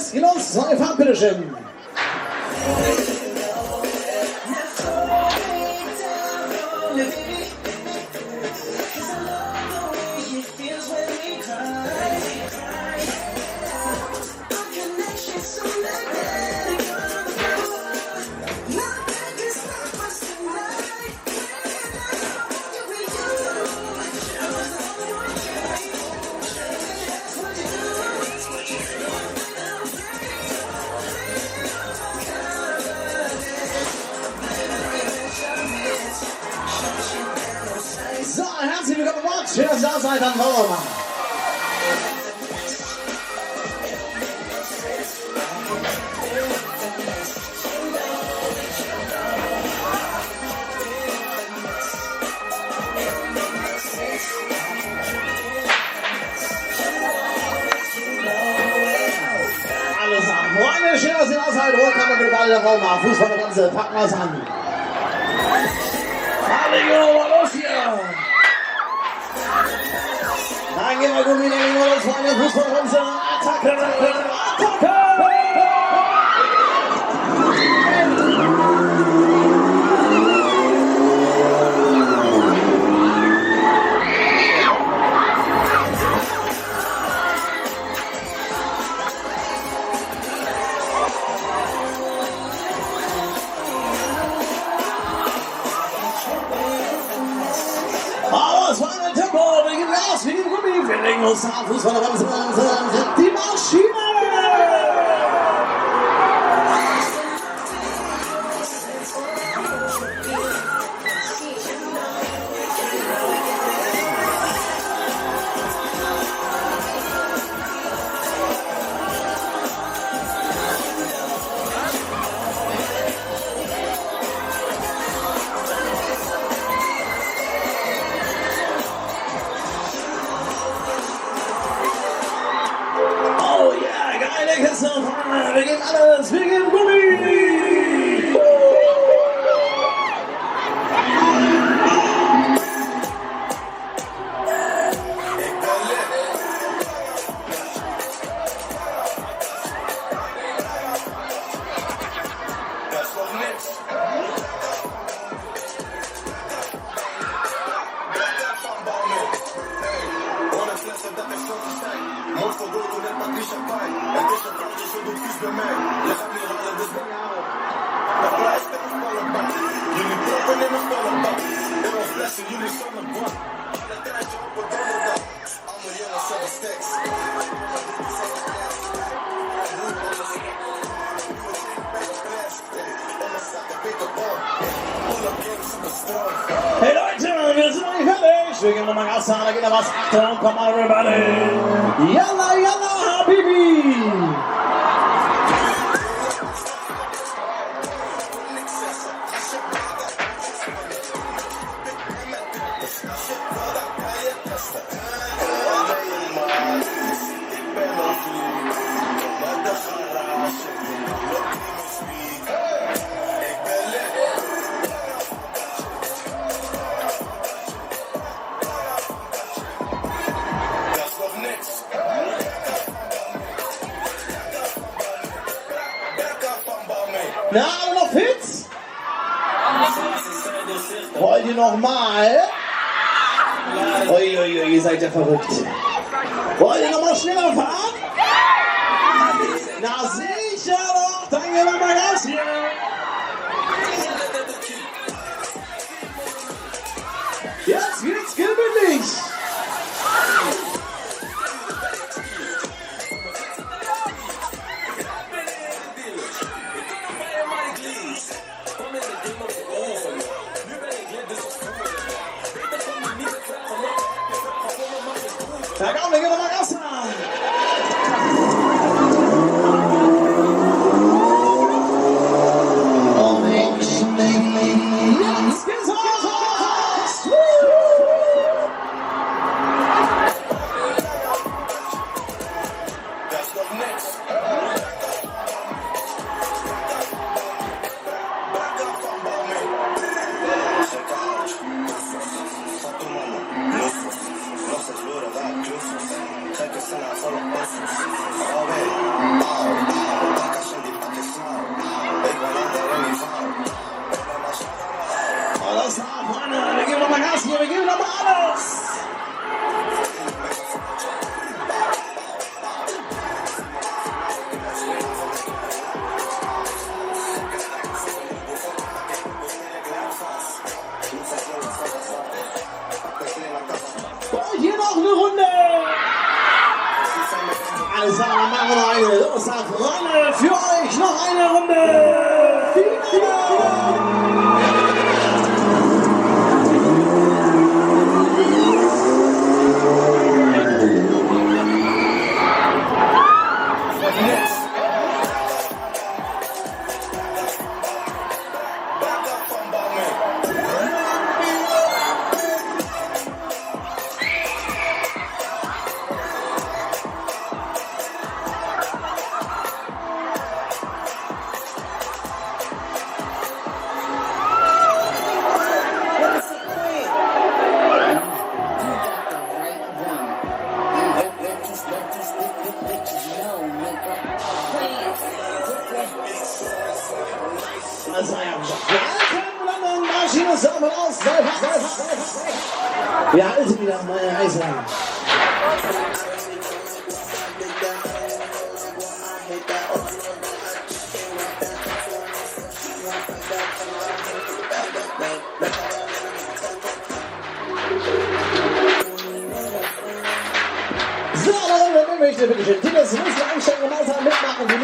Schützenfest. Genuss, neue Fahrt, bitteschön. Herzlich willkommen im Ort. Schön, dass ihr da seid. Dann wollen wir machen. Alles an. Freunde, schön, dass ihr da seid. Rohrkammer global der Raum. Fußball der Ganze. Packen wir es an. Alle gehen wir mal los hier. Dann gehen wir gut wieder in den Freunde. Fußballrunde. Attacke, Attacke. Wir legen uns am Fußball die Maschine! Wir geben alles, wir geben Gummi! Hey Leute, wir sind noch nicht fertig. Wir gehen nochmal Gas an, da geht noch was. Achtung, komm mal everybody. Yalla, yalla, Habibi. Na, noch fit? Wollt ihr noch mal? Uiuiui, ihr seid ja verrückt. Wollt ihr noch mal schneller fahren? Na sicher doch, dann gehen wir mal Gas hier. Jetzt wird's gemütlich. Da komm, wir gehen nochmal raus. Oh, Mensch, jetzt geht's los. Das ist doch nix. Alles klar, dann machen wir noch eine. Los, nach vorne für euch noch eine Runde. Vielen ja, ist wieder meine Reise. So, dann möchte ich bitte schön. Tickets müssen einsteigen, gemeinsam mitmachen. Die